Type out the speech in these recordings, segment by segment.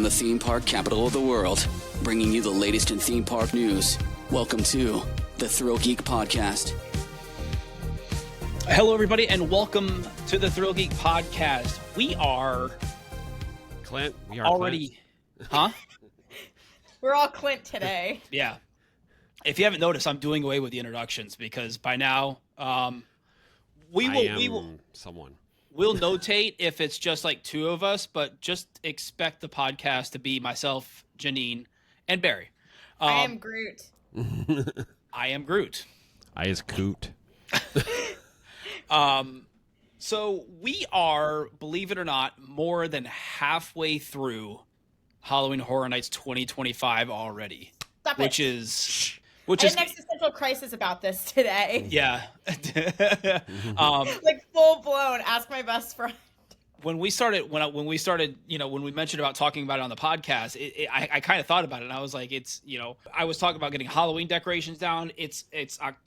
the theme park capital of the world, bringing you the latest in theme park news. Welcome to the ThrillGeek Podcast. Hello, everybody, and welcome to the ThrillGeek Podcast. We are... Clint, we are already... Clint. Huh? We're all Clint today. Yeah. If you haven't noticed, I'm doing away with the introductions because by now, we will someone. We'll notate if it's just like two of us, but just expect the podcast to be myself, Janine, and Barry. I am Groot. I am Groot. I is Coot. So we are, believe it or not, more than halfway through Halloween Horror Nights 2025 already. Stop which it. is I had an existential crisis about this today. Yeah. Like full blown. Ask my best friend. When we started, when we mentioned about talking about it on the podcast, I kind of thought about it, and I was like, I was talking about getting Halloween decorations down.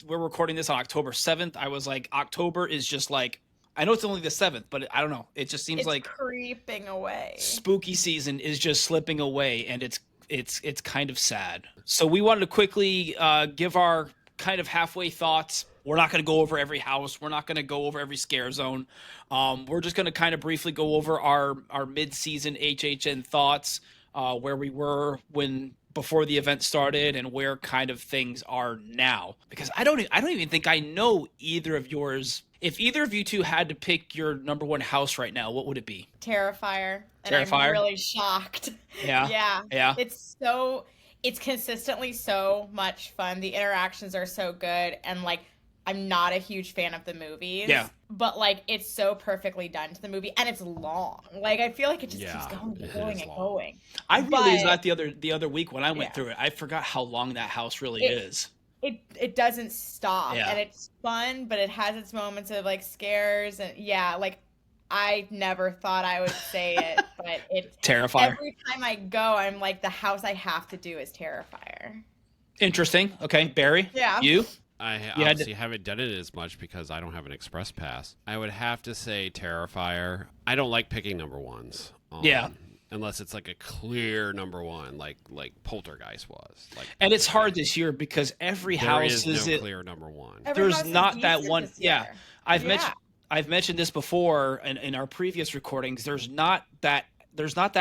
We're recording this on October 7th. I was like, October is just like, I know it's only the 7th, but I don't know. It just seems like creeping away. Spooky season is just slipping away, and it's kind of sad. So we wanted to quickly give our kind of halfway thoughts. We're not going to go over every house. We're not going to go over every scare zone. We're just going to kind of briefly go over our mid-season HHN thoughts, where we were before the event started and where kind of things are now. Because I don't even think I know either of yours. If either of you two had to pick your number one house right now, what would it be? Terrifier. And Terrifier? I'm really shocked. Yeah. Yeah. It's consistently so much fun. The interactions are so good. And like, I'm not a huge fan of the movies. Yeah. But like, it's so perfectly done to the movie, and it's long. Like, I feel like it just keeps going and going. I realized that the other week when I went through it. I forgot how long that house really is. It doesn't stop, yeah. And it's fun, but it has its moments of like scares, and like I never thought I would say it, but it's Terrifier. Every time I go, I'm like, the house I have to do is Terrifier. Interesting. Okay, Barry. Yeah. You? I obviously haven't done it as much because I don't have an express pass. I would have to say Terrifier. I don't like picking number ones. Yeah. Unless it's like a clear number one, like Poltergeist was. And it's hard this year because every house is no clear number one. There's not that one. Yeah. I've mentioned this before in our previous recordings. There's not that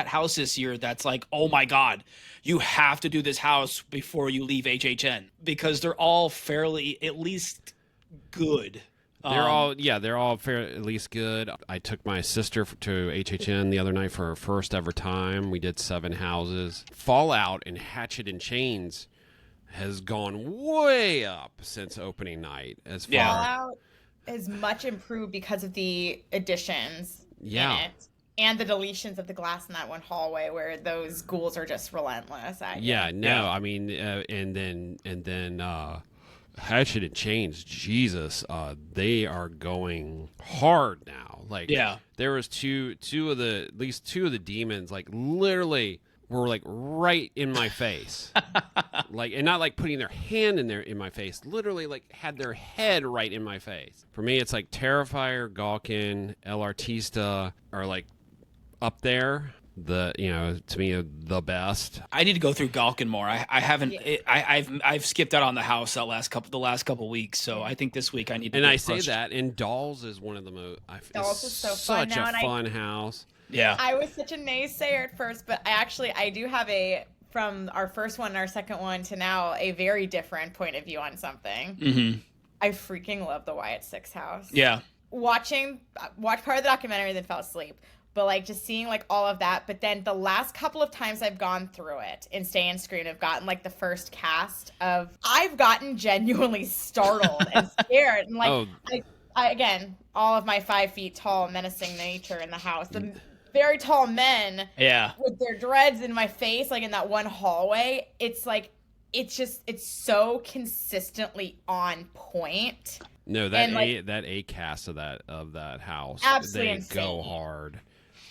house this year that's like, oh my God, you have to do this house before you leave HHN, because they're all fairly at least good. They're all fair, at least good. I took my sister to HHN the other night for her first ever time. We did 7 houses. Fallout and Hatchet and Chains has gone way up since opening night. Fallout is much improved because of the additions in it. And the deletions of the glass in that one hallway where those ghouls are just relentless. I mean, and then Hatchet and Chains, Jesus, they are going hard now. Like, there was at least two of the demons, like literally were like right in my face, like, and not like putting their hand in my face, literally like had their head right in my face. For me, it's like Terrifier, Gawkin, El Artista are like up there. To me, the best. I need to go through Gawkin more. I haven't. I've skipped out on the house the last couple weeks. So I think this week I need to. And I say that, and Dolls is one of the most. Dolls is so fun. Such a fun house. Yeah. I was such a naysayer at first, but I do have from our first one and our second one to now, a very different point of view on something. Mm-hmm. I freaking love the Wyatt Six house. Yeah. Watch part of the documentary, then fell asleep. But like just seeing like all of that, but then the last couple of times I've gone through it in Stay and Scream, I've gotten like the first cast I've gotten genuinely startled and scared. And like, I again, all of my 5 feet tall menacing nature in the house, the very tall men with their dreads in my face, like in that one hallway, it's like, it's so consistently on point. No, that A cast of that house, absolutely they insane. go hard.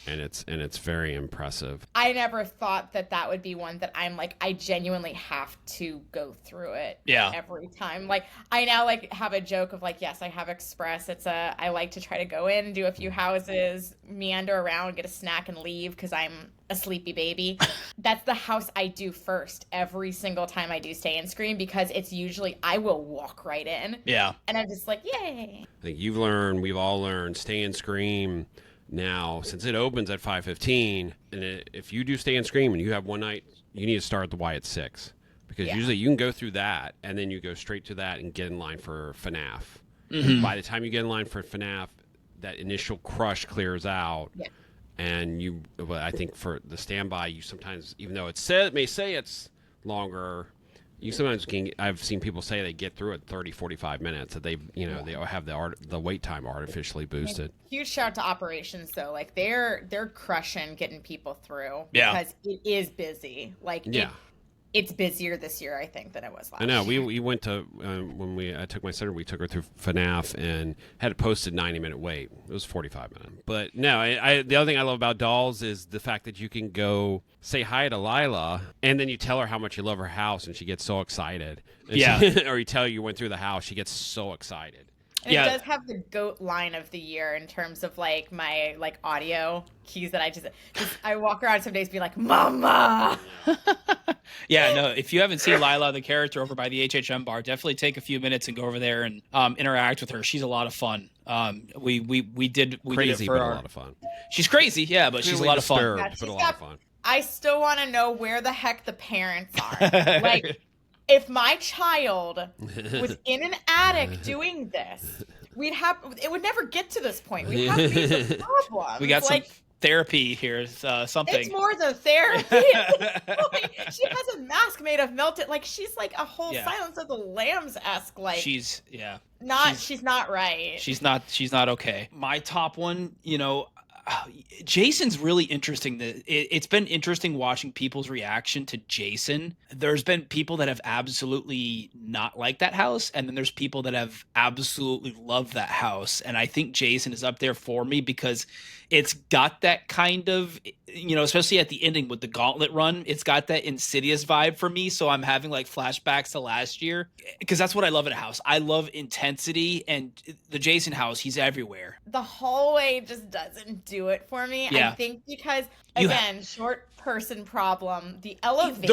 and it's very impressive. I never thought that would be one that I'm like, I genuinely have to go through it every time. Like, I now like have a joke of like, yes, I have Express. I like to try to go in, do a few houses, meander around, get a snack and leave because I'm a sleepy baby. That's the house I do first every single time I do Stay and Scream, because it's usually I will walk right in. Yeah. And I'm just like, yay. I think we've all learned Stay and Scream now, since it opens at 5:15, and if you do Stay and Scream and you have one night, you need to start at the Y at 6, because usually you can go through that and then you go straight to that and get in line for FNAF. Mm-hmm. By the time you get in line for FNAF, that initial crush clears out. Yeah. And I think for the standby, you sometimes, even though it may say it's longer, you sometimes I've seen people say they get through it 30, 45 minutes, that they have the wait time artificially boosted. Huge shout out to operations though. Like they're crushing getting people through because it is busy. Like it's busier this year, I think, than it was last year. I know. We went to, I took my sister, we took her through FNAF and had a posted 90-minute wait. It was 45 minutes. But no, the other thing I love about Dolls is the fact that you can go say hi to Lila, and then you tell her how much you love her house, and she gets so excited. And or you tell her you went through the house, she gets so excited. And it does have the GOAT line of the year in terms of like my like audio keys that I walk around some days being like, Mama. Yeah, no, if you haven't seen Lila, the character over by the HHM bar, definitely take a few minutes and go over there and interact with her. She's a lot of fun. We did it for a lot of fun. She's crazy, yeah, but she's a lot of fun. But a lot of fun. I still want to know where the heck the parents are. Like, if my child was in an attic doing this, it would never get to this point. We'd have these problems. We got some therapy here, something. It's more than therapy. She has a mask made of melted, like she's like a whole Silence of the Lambs-esque, like she's not right. She's not okay. My top one, Jason's really interesting. It's been interesting watching people's reaction to Jason. There's been people that have absolutely not liked that house, and then there's people that have absolutely loved that house. And I think Jason is up there for me because it's got that kind of, especially at the ending with the gauntlet run, it's got that Insidious vibe for me. So I'm having like flashbacks to last year, because that's what I love at a house. I love intensity, and the Jason house, he's everywhere. The hallway just doesn't do it for me. Yeah. I think because, again, short person problem, the elevation.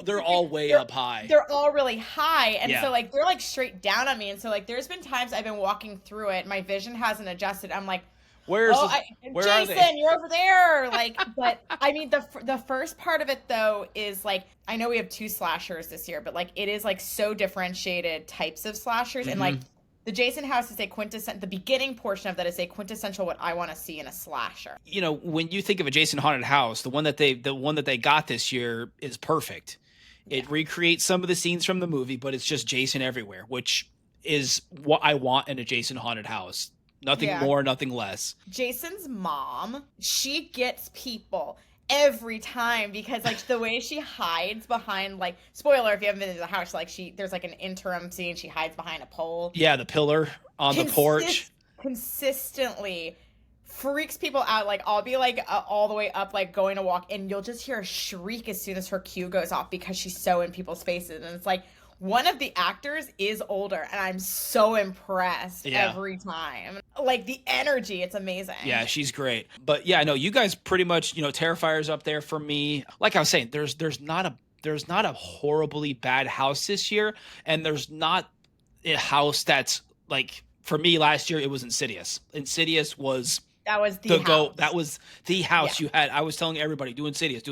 They're all way up high. They're all really high. And so like they're like straight down on me. And so like there's been times I've been walking through it, my vision hasn't adjusted. I'm like, where Jason, you're over there. Like, but I mean, the first part of it though is like, I know we have 2 slashers this year, but like it is like so differentiated types of slashers. Mm-hmm. And like the Jason house is the beginning portion of that is a quintessential what I want to see in a slasher. When you think of a Jason haunted house, the one that they got this year is perfect. It recreates some of the scenes from the movie, but it's just Jason everywhere, which is what I want in a Jason haunted house. Nothing more, nothing less. Jason's mom, she gets people every time because like the way she hides behind, like, spoiler if you haven't been to the house, like there's like an interim scene, she hides behind a pole. Yeah, the pillar on the porch. Consistently freaks people out. Like I'll be like all the way up, like going to walk, and you'll just hear a shriek as soon as her cue goes off because she's so in people's faces. And it's like, one of the actors is older, and I'm so impressed every time. Like the energy, it's amazing. Yeah, she's great. But yeah, no, you guys pretty much, Terrifier's up there for me. Like I was saying, there's not a horribly bad house this year, and there's not a house that's like, for me last year it was Insidious. Insidious was That was the house. That was the house you had. I was telling everybody, do Insidious.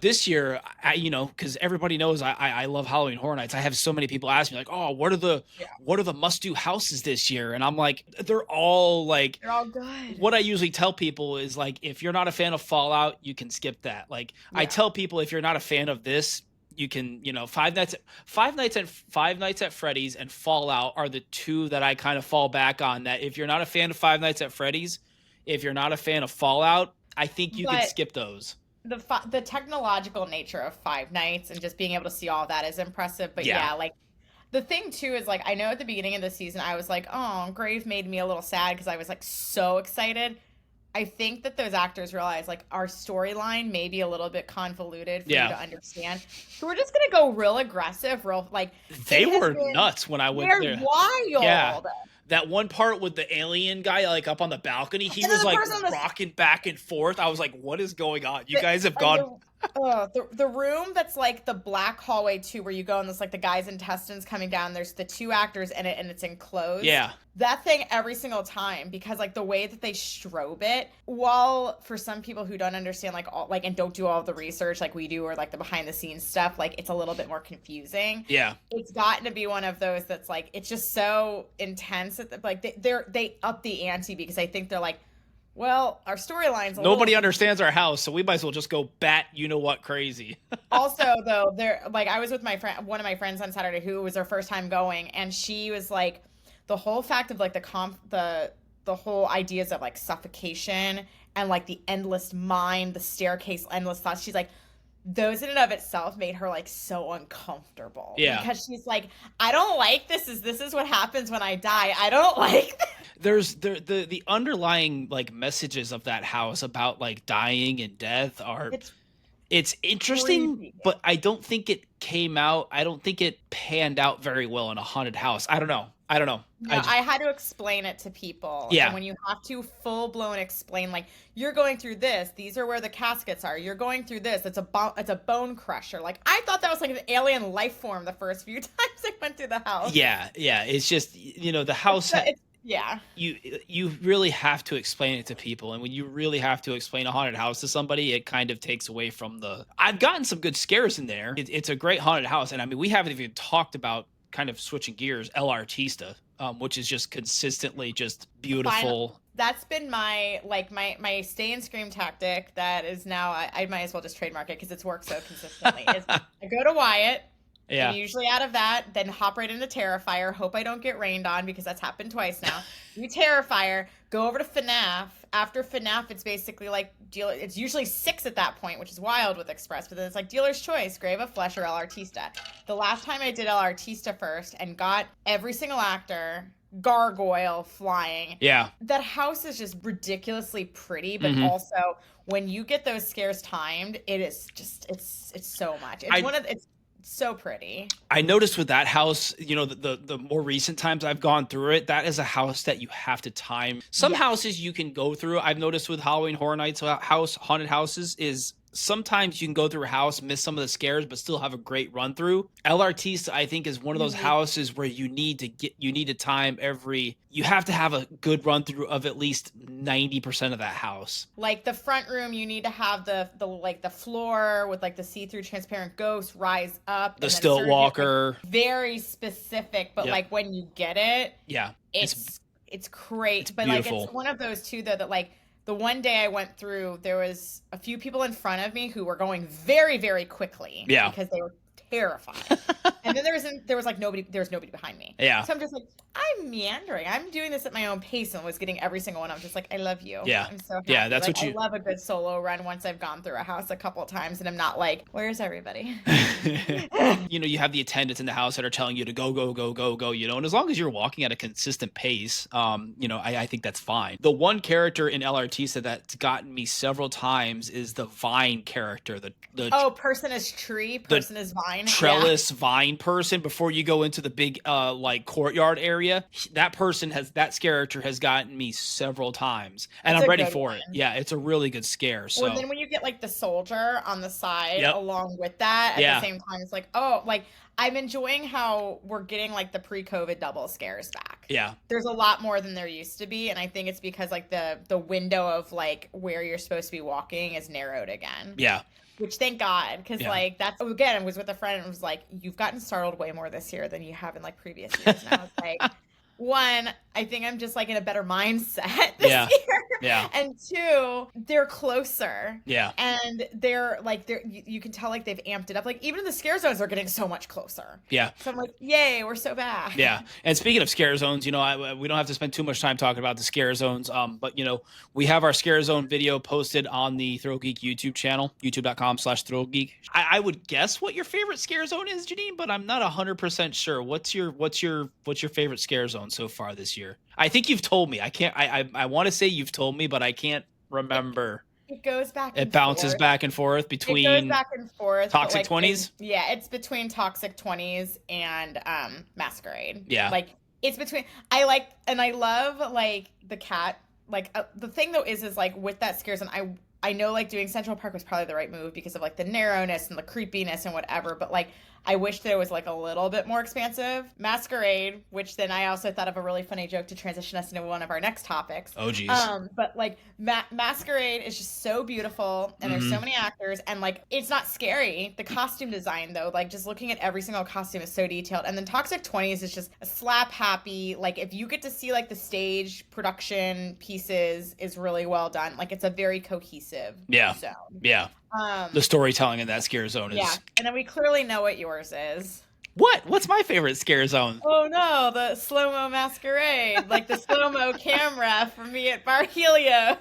This year, because everybody knows I love Halloween Horror Nights. I have so many people ask me like, oh, what are the must-do houses this year? And I'm like, they're all good. What I usually tell people is like, if you're not a fan of Fallout, you can skip that. Like I tell people, if you're not a fan of this, you can, Five Nights at Freddy's and Fallout are the 2 that I kind of fall back on. That if you're not a fan of Five Nights at Freddy's, if you're not a fan of Fallout, I think you can skip those. The technological nature of Five Nights and just being able to see all of that is impressive. But like the thing too is like, I know at the beginning of the season I was like, oh, Grave made me a little sad because I was like so excited. I think that those actors realize like our storyline may be a little bit convoluted for you to understand. So we're just gonna go real aggressive, real like they were nuts when I went there. They're wild. Yeah. That one part with the alien guy like up on the balcony, he was like rocking back and forth. I was like, what is going on? You guys have gone the room that's like the black hallway too, where you go and there's like the guy's intestines coming down. There's the 2 actors in it and it's enclosed. Yeah. That thing every single time, because like the way that they strobe it, while for some people who don't understand like all like and don't do all the research like we do or like the behind the scenes stuff, like it's a little bit more confusing. Yeah. It's gotten to be one of those that's like it's just so intense that like they up the ante because I think they're like, well, our storyline's nobody understands our house, so we might as well just go bat you know what crazy. Also, though, like I was with my friend, one of my friends on Saturday who was her first time going, and she was like, the whole fact of like the whole ideas of like suffocation and like the endless mind, the staircase, endless thoughts. She's like, those in and of itself made her like so uncomfortable. Yeah. Because she's like, I don't like this is what happens when I die. I don't like this. There's the underlying like messages of that house about like dying and death are it's interesting, crazy. But I don't think it panned out very well in a haunted house. I don't know. No, I had to explain it to people. Yeah. And when you have to full blown explain, like, you're going through this, these are where the caskets are. You're going through this. It's a bone crusher. Like, I thought that was like an alien life form the first few times I went through the house. Yeah. It's just, the house. Yeah. You really have to explain it to people. And when you really have to explain a haunted house to somebody, it kind of takes away from I've gotten some good scares in there. It's a great haunted house. And I mean, we haven't even talked about kind of switching gears, El Artista, which is just consistently just beautiful. That's been my stay and scream tactic. That is now, I might as well just trademark it because it's worked so consistently. Is I go to Wyatt. Yeah. And usually out of that, then hop right into Terrifier. Hope I don't get rained on because that's happened twice now. Do Terrifier, go over to FNAF. After FNAF, it's basically like it's usually 6 at that point, which is wild with Express. But then it's like Dealer's Choice, Grave of Flesh, or El Artista. The last time I did El Artista first and got every single actor, gargoyle flying. Yeah. That house is just ridiculously pretty, but also when you get those scares timed, it is just it's so much. It's so pretty. I noticed with that house, the more recent times I've gone through it, that is a house that you have to time. Some houses you can go through. I've noticed with Halloween Horror Nights haunted houses is sometimes you can go through a house, miss some of the scares, but still have a great run through. El Artista, I think, is one of those houses where you need to time you have to have a good run through of at least 90% of that house. Like the front room, you need to have the floor with like the see-through transparent ghost rise up. The stilt walker. Like very specific, but like when you get it, it's great. It's but beautiful. Like it's one of those too though that like the one day I went through, there was a few people in front of me who were going very, very quickly. Yeah. Because they were terrified. And then there was nobody behind me. Yeah. So I'm just like, I'm meandering. I'm doing this at my own pace and was getting every single one. I'm just like, I love you. Yeah. I'm so happy. Yeah, that's like, what you I love a good solo run once I've gone through a house a couple of times and I'm not like, where's everybody? You have the attendants in the house that are telling you to go, go, go, go, go, and as long as you're walking at a consistent pace, I think that's fine. The one character in El Artista that's gotten me several times is the vine character. Person is tree, person is vine. Trellis vine person before you go into the big courtyard area. That character has gotten me several times and I'm ready for it. Yeah, it's a really good scare. So then when you get like the soldier on the side along with that at the same time, it's like, I'm enjoying how we're getting like the pre-COVID double scares back. Yeah. There's a lot more than there used to be. And I think it's because like the window of like where you're supposed to be walking is narrowed again. Yeah. Which thank God, because like that's again, I was with a friend and it was like, you've gotten startled way more this year than you have in like previous years. And I was like, one, I think I'm just like in a better mindset this year. Yeah. And two, they're closer. Yeah. And they're you can tell like they've amped it up. Like even the scare zones are getting so much closer. Yeah. So I'm like, yay, we're so back. Yeah. And speaking of scare zones, we don't have to spend too much time talking about the scare zones. But we have our scare zone video posted on the ThrillGeek YouTube channel, youtube.com/ThrillGeek. I would guess what your favorite scare zone is, Janine, but I'm not 100% sure. What's your favorite scare zone so far this year? I think you've told me. I want to say you've told me, but I can't remember. It goes back. It bounces back and forth between. It goes back and forth. Toxic 20s. Yeah, it's between Toxic 20s and Masquerade. Yeah, like it's between. I love like the cat. Like the thing though is like with that scare zone, I know like doing Central Park was probably the right move because of like the narrowness and the creepiness and whatever, but like I wish that it was like a little bit more expansive. Masquerade, which then I also thought of a really funny joke to transition us into one of our next topics. Oh geez. But like Masquerade is just so beautiful, and there's so many actors, and like it's not scary. The costume design though, like just looking at every single costume is so detailed. And then Toxic 20s is just a slap happy. Like if you get to see like the stage production pieces is really well done. Like it's a very cohesive zone. Yeah. The storytelling in that scare zone is. Yeah, and then we clearly know what yours is. What's my favorite scare zone? Oh no, the slow-mo Masquerade, like the slow-mo camera for me at Bar Helios.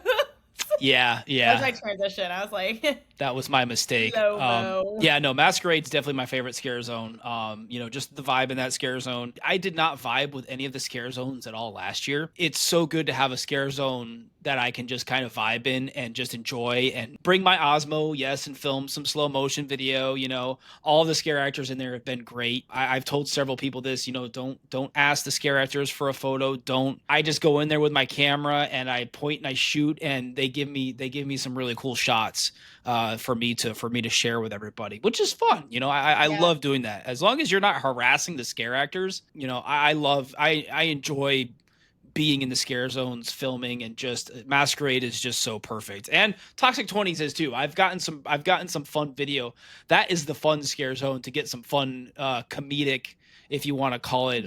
Yeah. That was my transition. I was like, that was my mistake. Yeah, no, Masquerade's definitely my favorite scare zone. Just the vibe in that scare zone. I did not vibe with any of the scare zones at all last year. It's so good to have a scare zone that I can just kind of vibe in and just enjoy and bring my Osmo, yes, and film some slow motion video. All the scare actors in there have been great. I've told several people this, don't ask the scare actors for a photo. I just go in there with my camera and I point and I shoot, and they give me some really cool shots for me to share with everybody, which is fun. I love doing that. As long as you're not harassing the scare actors, I enjoy being in the scare zones, filming, and just Masquerade is just so perfect. And Toxic 20s is too. I've gotten some fun video. That is the fun scare zone to get some fun comedic, if you want to call it,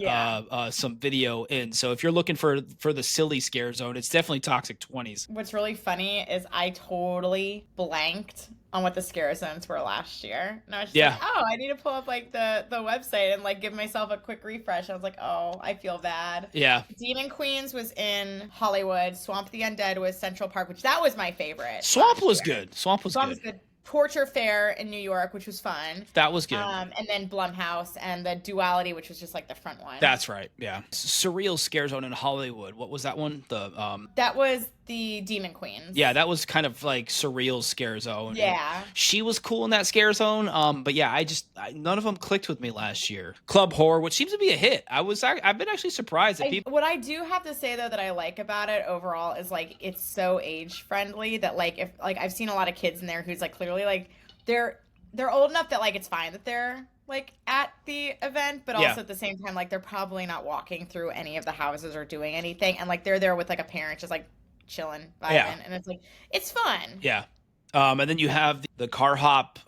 some video in. So if you're looking for the silly scare zone, it's definitely Toxic 20s. What's really funny is I totally blanked on what the scare zones were last year. And I was just like, oh, I need to pull up like the website and like give myself a quick refresh. I was like, oh, I feel bad. Yeah. Demon Queens was in Hollywood. Swamp the Undead was Central Park, which that was my favorite. Swamp was good. Swamp was good. Torture Fair in New York, which was fun. That was good. And then Blumhouse and the Duality, which was just like the front one. That's right. Yeah. Surreal Scare Zone in Hollywood. What was that one? That was the Demon Queens. Yeah, that was kind of like Surreal Scare Zone. Yeah. She was cool in that scare zone. But yeah, none of them clicked with me last year. Club Horror, which seems to be a hit. I've been actually surprised that people. What I do have to say though that I like about it overall is like it's so age friendly that like if like I've seen a lot of kids in there who's like clearly like they're old enough that like it's fine that they're like at the event, but also at the same time like they're probably not walking through any of the houses or doing anything, and like they're there with like a parent just like chilling, vibing, and it's like it's fun. Yeah. And then you have the car hop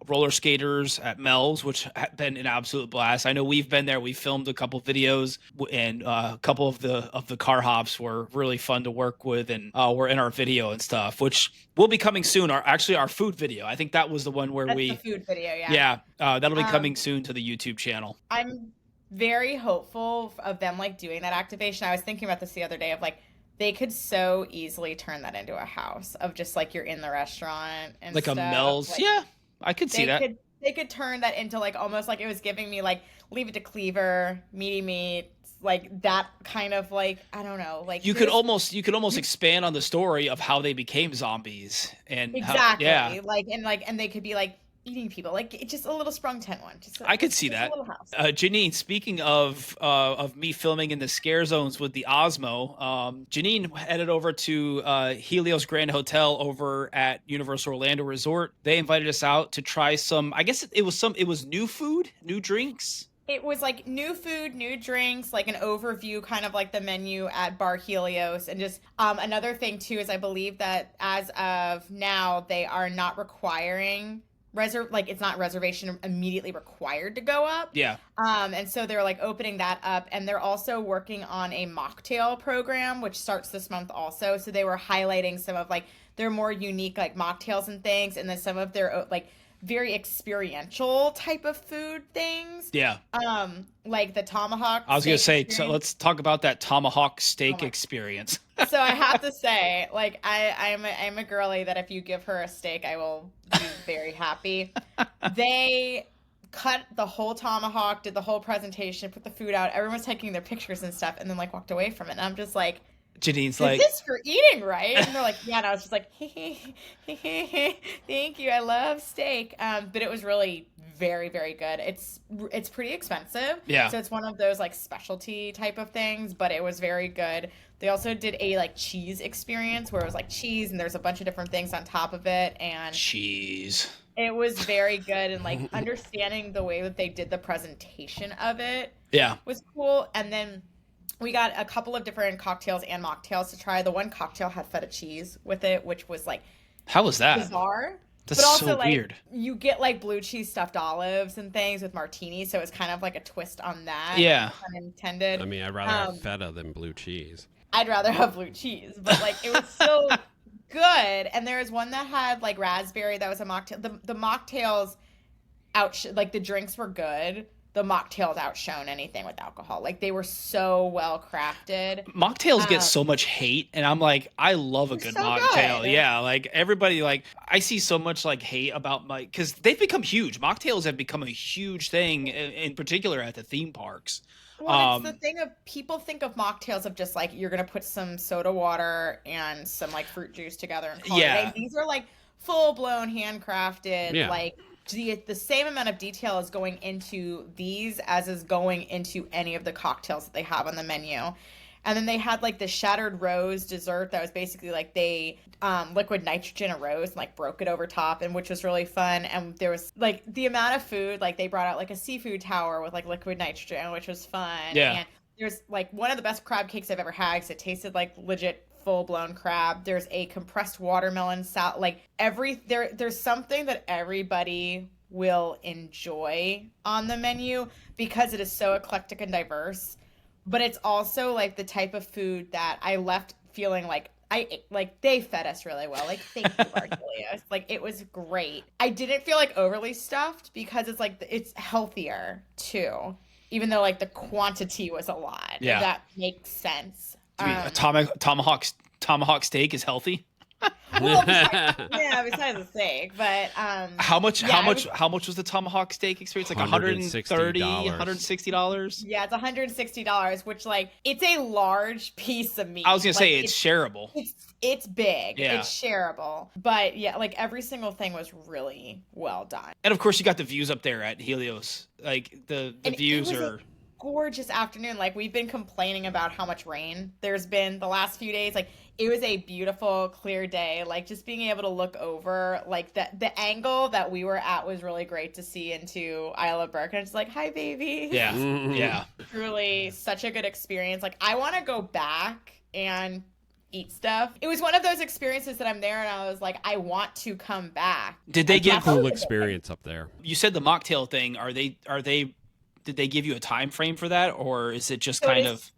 roller skaters at Mel's, which have been an absolute blast. I know we've been there. We filmed a couple videos, and a couple of the car hops were really fun to work with, and were in our video and stuff, which will be coming soon. Our food video. I think that was the one where That's the food video. Yeah. That'll be coming soon to the YouTube channel. I'm very hopeful of them like doing that activation. I was thinking about this the other day of like, they could so easily turn that into a house of just like you're in the restaurant and like stuff. A Mel's. Like, yeah, I could see that. They could turn that into like almost like it was giving me like Leave It to Cleaver, Meaty Meat, like that kind of like I don't know, like you could almost expand on the story of how they became zombies and exactly and they could be like eating people, like it's just a little sprung tent one. I could see that. Janine, speaking of me filming in the scare zones with the Osmo, Janine headed over to Helios Grand Hotel over at Universal Orlando Resort. They invited us out to try some. I guess it was new food, new drinks. It was like new food, new drinks, like an overview kind of like the menu at Bar Helios. And just another thing too is I believe that as of now they are not requiring it's not reservation immediately required to go up. Yeah. And so they're like opening that up, and they're also working on a mocktail program which starts this month also. So they were highlighting some of like their more unique like mocktails and things, and then some of their like very experiential type of food things. Yeah. Like the tomahawk. I was gonna say, so let's talk about that tomahawk steak experience. So I have to say, like, I'm a girly that if you give her a steak, I will be very happy. They cut the whole tomahawk, did the whole presentation, put the food out. Everyone was taking their pictures and stuff, and then like walked away from it. And I'm just like, Janine's Is like, this for eating, right? And they're like, yeah. And I was just like, thank you. I love steak. But it was really very, very good. It's pretty expensive. Yeah. So it's one of those like specialty type of things, but it was very good. They also did a like cheese experience where it was like cheese and there's a bunch of different things on top of it. And cheese. it was very good. And like understanding the way that they did the presentation of it was cool. And then we got a couple of different cocktails and mocktails to try. The one cocktail had feta cheese with it, which was like, how was that? Bizarre. That's but also, so like, weird. You get like blue cheese stuffed olives and things with martinis, so it's kind of like a twist on that. Yeah. Unintended. I mean, I'd rather have feta than blue cheese. I'd rather have blue cheese, but like it was still good. And there was one that had like raspberry that was a mocktail. The mocktails like the drinks were good. The mocktails outshone anything with alcohol. Like they were so well crafted. Mocktails get so much hate, and I'm like, I love a good mocktail. Good. Yeah, like everybody, like I see so much like hate about because they've become huge. Mocktails have become a huge thing, in particular at the theme parks. Well, it's the thing of people think of mocktails of just like you're gonna put some soda water and some like fruit juice together and call it a day. These are like full blown handcrafted, like. The same amount of detail is going into these as is going into any of the cocktails that they have on the menu. And then they had like the shattered rose dessert that was basically like they liquid nitrogen a rose and like broke it over top, and which was really fun. And there was like the amount of food, like they brought out like a seafood tower with like liquid nitrogen, which was fun. Yeah. And there's like one of the best crab cakes I've ever had because it tasted like legit full-blown crab. There's a compressed watermelon salad. Like there's something that everybody will enjoy on the menu because it is so eclectic and diverse. But it's also like the type of food that I left feeling like they fed us really well. Like thank you, Bar Helios. Like it was great. I didn't feel like overly stuffed because it's like it's healthier too. Even though like the quantity was a lot. Yeah. If that makes sense. A tomahawk steak is healthy. Well, besides the steak, but how much was the tomahawk steak experience? Like $160, $160? Yeah, it's $160, which like it's a large piece of meat. I was gonna say it's shareable. It's big. Yeah. It's shareable. But yeah, like every single thing was really well done. And of course you got the views up there at Helios. Like the views are gorgeous afternoon. Like we've been complaining about how much rain there's been the last few days. Like it was a beautiful clear day. Like just being able to look over like the angle that we were at was really great to see into Isle of Berk. And it's like, hi baby. Yeah. Yeah. Truly such a good experience. Like I want to go back and eat stuff. It was one of those experiences that I'm there and I was like, I want to come back. Did they get cool experience up there? You said the mocktail thing. Did they give you a time frame for that, or is it just kind of?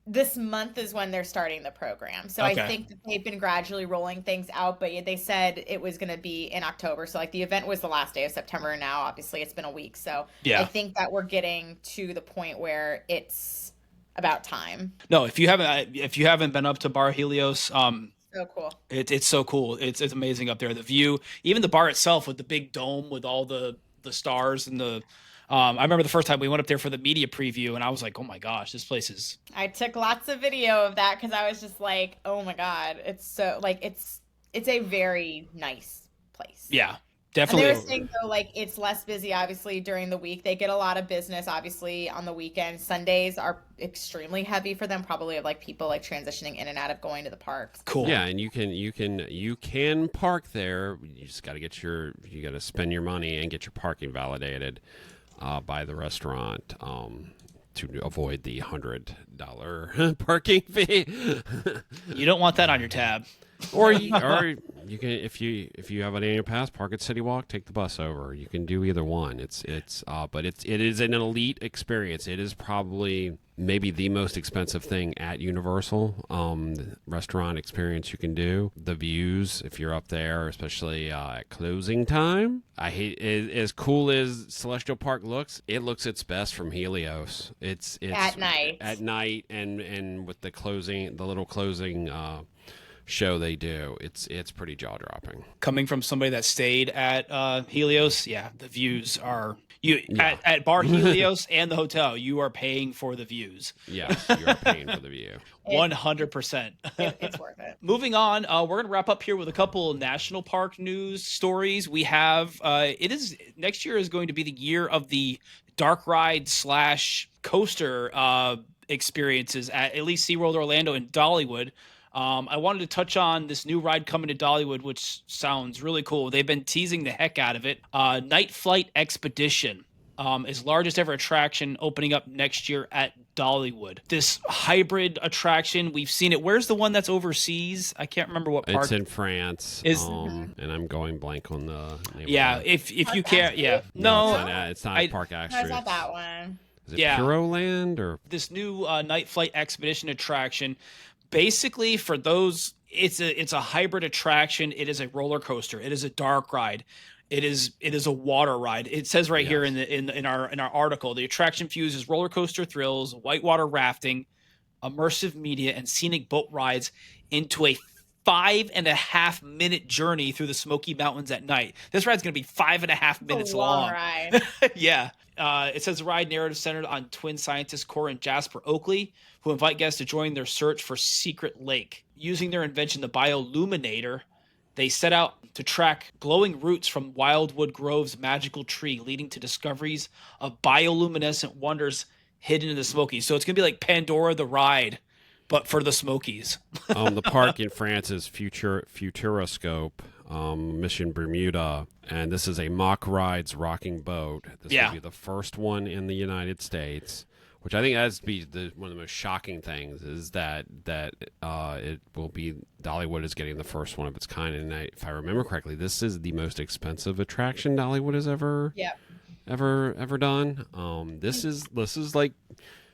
This month is when they're starting the program, so okay. I think that they've been gradually rolling things out. But they said it was going to be in October, so like the event was the last day of September. And now, obviously, it's been a week, so yeah. I think that we're getting to the point where it's about time. No, if you haven't been up to Bar Helios, so cool. It's so cool. It's amazing up there. The view, even the bar itself with the big dome with all the stars and the. I remember the first time we went up there for the media preview, and I was like, "Oh my gosh, this place is." I took lots of video of that because I was just like, "Oh my god, it's so like it's a very nice place." Yeah, definitely. And they were saying though, like it's less busy. Obviously, during the week, they get a lot of business. Obviously, on the weekend, Sundays are extremely heavy for them. Probably of like people like transitioning in and out of going to the parks. Cool. Yeah, and you can park there. You just got to spend your money and get your parking validated. By the restaurant to avoid the $100 parking fee. You don't want that on your tab. Or you can, if you have an annual pass, park at City Walk, take the bus over. You can do either one. But it is an elite experience. It is probably maybe the most expensive thing at Universal. The restaurant experience you can do. The views, if you're up there, especially at closing time. As cool as Celestial Park looks, it looks its best from Helios. It's at night. At night and with the little closing show they do, it's pretty jaw-dropping. Coming from somebody that stayed at Helios, yeah, the views are, At Bar Helios and the hotel, you are paying for the views. Yes, you're paying for the view. 100%. It's worth it. Moving on, we're going to wrap up here with a couple of national park news stories. We have next year is going to be the year of the dark ride / coaster experiences at least SeaWorld Orlando and Dollywood. I wanted to touch on this new ride coming to Dollywood, which sounds really cool. They've been teasing the heck out of it. Night Flight Expedition is largest ever attraction, opening up next year at Dollywood. This hybrid attraction, we've seen it. Where's the one that's overseas? I can't remember what park. It's in France. And I'm going blank on the name. Yeah, of it. if you care, yeah. No, it's not Park Extras. It's not that one. Is it Puroland or this new Night Flight Expedition attraction? Basically, for those, it's a hybrid attraction. It is a roller coaster. It is a dark ride. It is a water ride. It says right here in our article, the attraction fuses roller coaster thrills, whitewater rafting, immersive media, and scenic boat rides into a 5.5 minute journey through the Smoky Mountains at night. This ride's going to be 5.5 minutes long. Ride. Yeah. It says the ride narrative centered on twin scientists Cora and Jasper Oakley, who invite guests to join their search for Secret Lake. Using their invention, the bioluminator, they set out to track glowing roots from Wildwood Grove's magical tree, leading to discoveries of bioluminescent wonders hidden in the Smokies. So it's going to be like Pandora the ride, but for the Smokies. The park in France is Futuroscope, Mission Bermuda, and this is a mock rides rocking boat. This will be the first one in the United States, which I think has to be one of the most shocking things is that it will be Dollywood is getting the first one of its kind. And if I remember correctly, this is the most expensive attraction Dollywood has ever done. This is like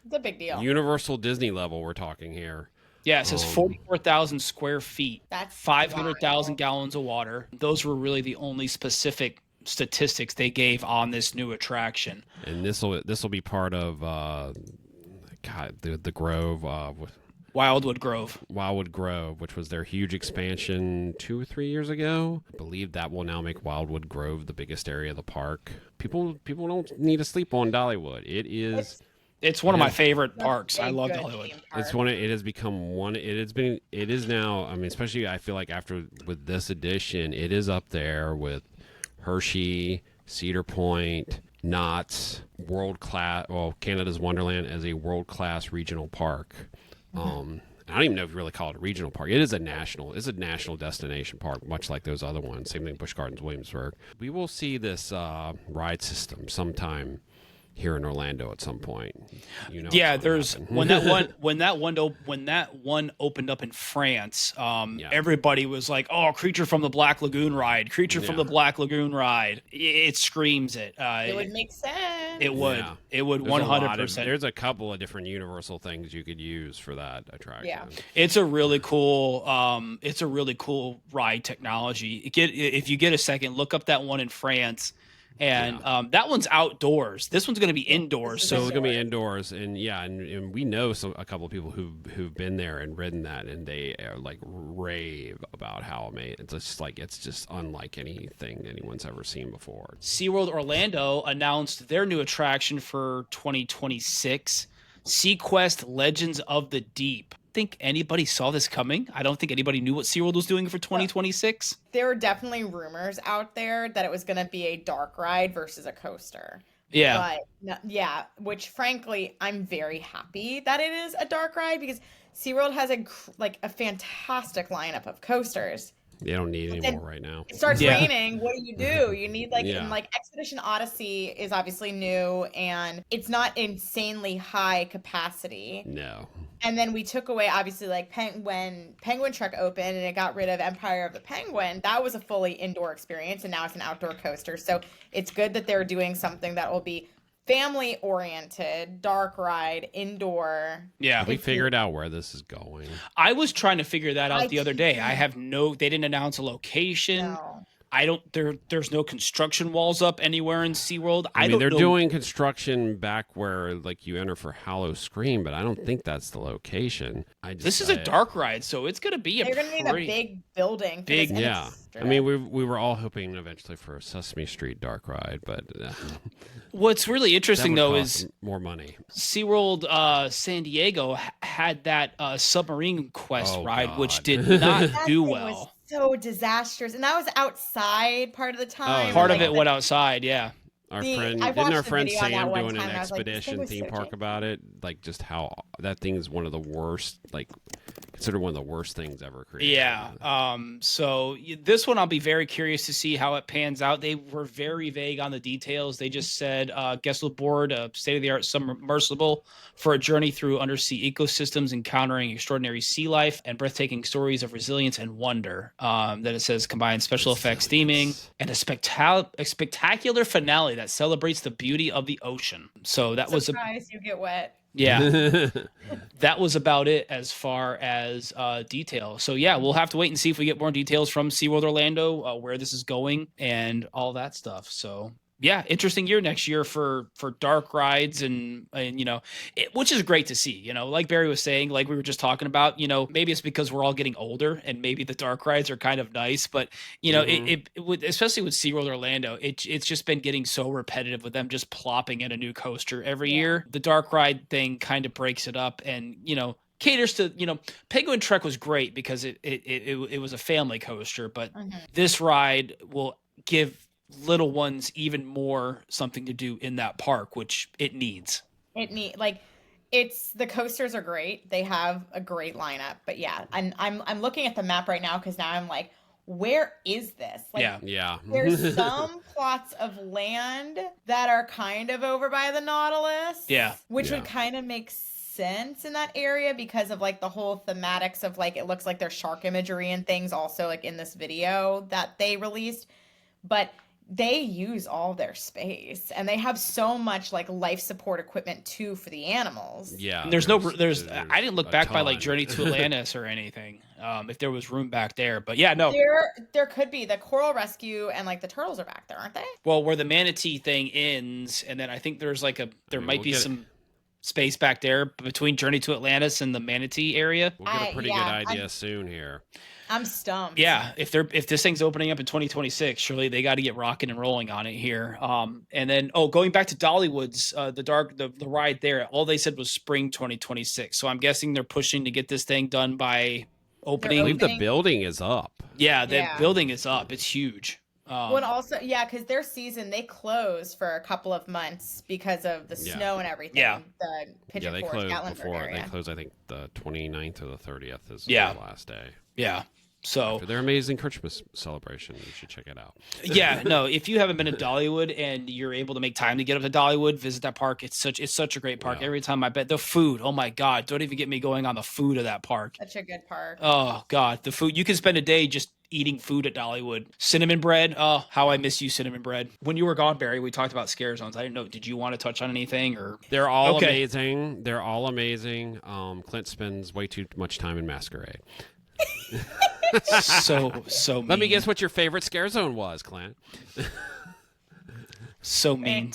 it's a big deal. Universal Disney level we're talking here. Yeah, it says 44,000 square feet. That's 500,000 gallons of water. Those were really the only specific statistics they gave on this new attraction. And this will be part of the Grove, Wildwood Grove, which was their huge expansion 2 or 3 years ago. I believe that will now make Wildwood Grove the biggest area of the park. People don't need to sleep on Dollywood. It's one of my favorite parks. I love Dollywood. It has become one. It is now. I mean, especially I feel like with this edition, it is up there with Hershey, Cedar Point, Knott's, world class. Well, Canada's Wonderland as a world class regional park. I don't even know if you really call it a regional park. It is a national destination park, much like those other ones. Same thing, Busch Gardens, Williamsburg. We will see this ride system sometime here in Orlando at some point. There's when that one opened up in France, everybody was like, "Oh, Creature from the Black Lagoon ride, from the Black Lagoon ride." It screams it. It would make sense. It would. Yeah. It would 100%. There's a couple of different Universal things you could use for that attraction. Yeah, it's a really cool. Ride technology. If you get a second, look up that one in France. And that one's outdoors. This one's going to be indoors. So it's going to be indoors, and and we know a couple of people who've been there and ridden that, and they are like rave about how amazing. It's just unlike anything anyone's ever seen before. SeaWorld Orlando announced their new attraction for 2026, SeaQuest Legends of the Deep. Think anybody saw this coming? I don't think anybody knew what SeaWorld was doing for 2026. There were definitely rumors out there that it was going to be a dark ride versus a coaster. Yeah. But which frankly, I'm very happy that it is a dark ride because SeaWorld has a fantastic lineup of coasters. They don't need any more right now. It starts raining. What do? You need Expedition Odyssey is obviously new and it's not insanely high capacity. No. And then we took away obviously Penguin Trek opened and it got rid of Empire of the Penguin. That was a fully indoor experience and now it's an outdoor coaster. So it's good that they're doing something that will be family oriented, dark ride, indoor. Yeah. We figured out where this is going. I was trying to figure that out the other day. They didn't announce a location. No. There's no construction walls up anywhere in SeaWorld. I mean, don't they're know. doing construction back where like you enter for Hallow Scream, but I don't think that's the location. This is a dark ride, so it's going to be they're going to need a big building. Big, yeah. I mean, we were all hoping eventually for a Sesame Street dark ride, but what's really interesting though is more money. SeaWorld San Diego had that submarine quest ride, God. which did not do well. Was so disastrous, and that was outside part of the time. Part of it went outside, yeah. Didn't our friend Sam doing an expedition theme park about it? Like just how that thing is one of the worst, like considered one of the worst things ever created. Yeah. So this one, I'll be very curious to see how it pans out. They were very vague on the details. They just said guests will board a state-of-the-art submersible for a journey through undersea ecosystems, encountering extraordinary sea life and breathtaking stories of resilience and wonder. Then it says combine special effects theming and a spectacular finale that celebrates the beauty of the ocean. So that was you get wet. Yeah, that was about it as far as detail. So yeah, we'll have to wait and see if we get more details from SeaWorld Orlando, where this is going and all that stuff. So yeah, interesting year next year for dark rides and which is great to see. Like Barry was saying, like we were just talking about, maybe it's because we're all getting older and maybe the dark rides are kind of nice, but it would, especially with SeaWorld Orlando, it's just been getting so repetitive with them just plopping in a new coaster every year. The dark ride thing kind of breaks it up and caters to Penguin Trek was great because it was a family coaster, but this ride will give little ones even more something to do in that park, which it needs. It's the coasters are great. They have a great lineup, but yeah, and I'm looking at the map right now because now I'm like, where is this? Yeah. There's some plots of land that are kind of over by the Nautilus. Yeah. Which would kind of make sense in that area because of like the whole thematics of like it looks like there's shark imagery and things also like in this video that they released, but they use all their space and they have so much like life support equipment too for the animals. Yeah. And there's I didn't look back by like Journey to Atlantis or anything. If there was room back there, but yeah, no. There could be. The Coral Rescue and like the turtles are back there, aren't they? Well, where the manatee thing ends, and then I think there's like might be some space back there between Journey to Atlantis and the manatee area. We'll get a pretty good idea soon here. I'm stumped. Yeah, if this thing's opening up in 2026, surely they got to get rocking and rolling on it here. And then going back to Dollywood's the ride there, all they said was spring 2026. So I'm guessing they're pushing to get this thing done by opening. I believe the building is up. Yeah, the building is up. It's huge. Well, and also, because their season, they closed for a couple of months because of the snow and everything. Yeah. The Pigeon they Forge, closed Gatlinburg before. area. They closed, I think, the 29th or the 30th is the last day. Yeah. So for their amazing Christmas celebration, you should check it out. Yeah, no, if you haven't been to Dollywood and you're able to make time to get up to Dollywood, visit that park. It's such a great park. Yeah. Every time I bet the food, oh my God, don't even get me going on the food of that park. Such a good park. Oh God, the food. You can spend a day just eating food at Dollywood. Cinnamon bread. Oh, how I miss you, cinnamon bread. When you were gone, Barry, we talked about scare zones. I didn't know. Did you want to touch on anything or? They're all amazing. They're all amazing. Clint spends way too much time in Masquerade. so mean. Let me guess what your favorite scare zone was, Clint. So mean.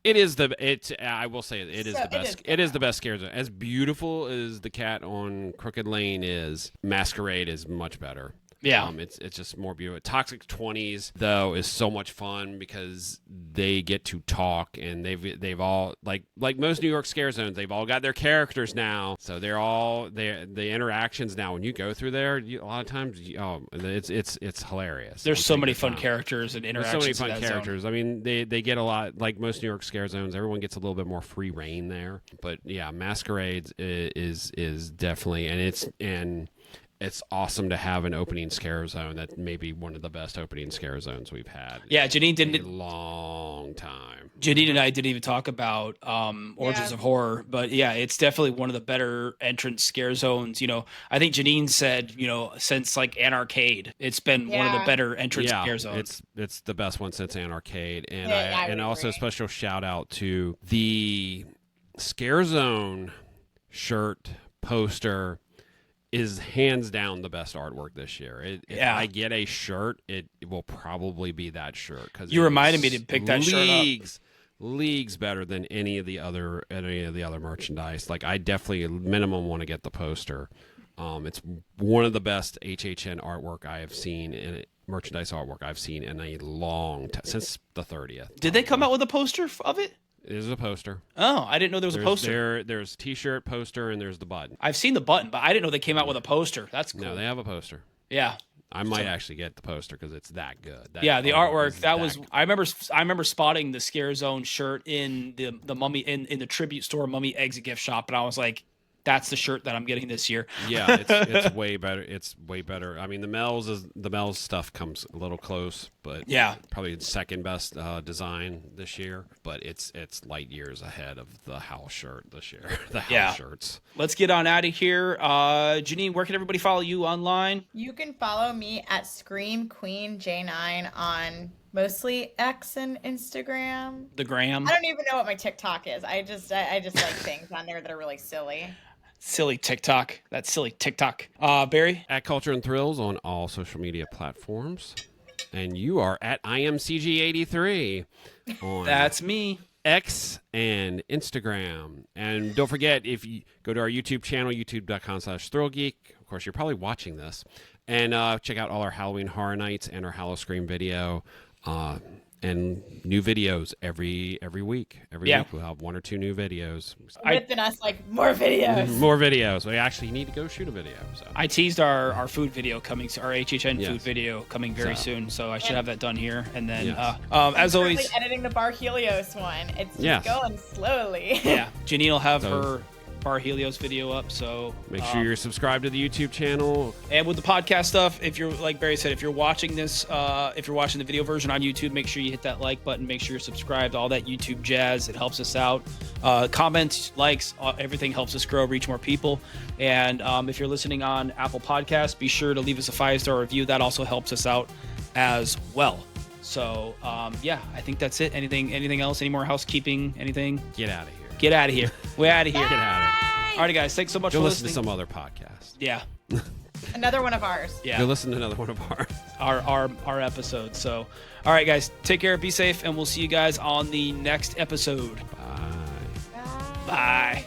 I will say it is the best. It is the best scare zone. As beautiful as the cat on Crooked Lane is, Masquerade is much better. Yeah. It's just more beautiful. Toxic 20s though is so much fun because they get to talk and they've all like most New York scare zones, they've all got their characters now. So the interactions now when you go through there, a lot of times it's hilarious. There's so many fun characters and interactions. There's so many fun characters. Zone. I mean, they get a lot like most New York scare zones, everyone gets a little bit more free reign there. But yeah, Masquerade is definitely it's awesome to have an opening scare zone that may be one of the best opening scare zones we've had. Yeah, Janine didn't. A long time. Janine and I didn't even talk about Origins of Horror, but yeah, it's definitely one of the better entrance scare zones. I think Janine said, since like Anarcade, it's been one of the better entrance scare zones. It's the best one since Anarcade, and also a special shout out to the Scare Zone shirt poster is hands down the best artwork this year. If I get a shirt, it will probably be that shirt. Cause you reminded me to pick that shirt up. Leagues better than any of the other merchandise. Like I definitely minimum want to get the poster. It's one of the best HHN artwork I have seen in merchandise artwork I've seen in a long time, since the 30th. Did they come out with a poster of it? There's a poster. Oh, I didn't know there was a poster. There's T-shirt, poster, and there's the button. I've seen the button, but I didn't know they came out with a poster. That's cool. No, they have a poster. Yeah. I might actually get the poster because it's that good. The artwork that was. I remember spotting the Scare Zone shirt in the Mummy in the tribute store Mummy Exit gift shop, and I was like, that's the shirt that I'm getting this year. Yeah, it's way better. It's way better. I mean, the Mel's stuff comes a little close, but probably the second best design this year. But it's light years ahead of the Howl shirt this year. The Howl shirts. Let's get on out of here. Janine, where can everybody follow you online? You can follow me at Scream Queen J9 on mostly X and Instagram. The gram. I don't even know what my TikTok is. I just like things on there that are really silly. Silly TikTok. That's silly TikTok. Barry? At Culture and Thrills on all social media platforms. And you are at IMCG83 on That's me. X and Instagram. And don't forget, if you go to our YouTube channel, youtube.com/ThrillGeek. Of course, you're probably watching this. And check out all our Halloween Horror Nights and our Halloween video. And new videos every week. Every week we'll have one or two new videos. Within us, like, more videos. More videos. We actually need to go shoot a video. So. I teased our food video coming, our HHN food video coming very soon. So I should have that done here. And then, as always, editing the Bar Helios one. It's just going slowly. Yeah, Janine will have her Bar Helios video up, so make sure you're subscribed to the YouTube channel. And with the podcast stuff, if you're, like Barry said, if you're watching this, if you're watching the video version on YouTube, make sure you hit that like button, make sure you're subscribed, all that YouTube jazz. It helps us out. Comments, likes, everything helps us grow, reach more people. And if you're listening on Apple Podcasts, be sure to leave us a 5-star review. That also helps us out as well. So I think that's it. Anything else? Any more housekeeping? Anything? Get out of here. Get out of here. We're out of here. Get out of here. All right, guys. Thanks so much Go for listen listening. to some other podcast. Yeah. Another one of ours. Yeah. Go listen to another one of ours. Our episode. So, all right, guys. Take care. Be safe, and we'll see you guys on the next episode. Bye. Bye.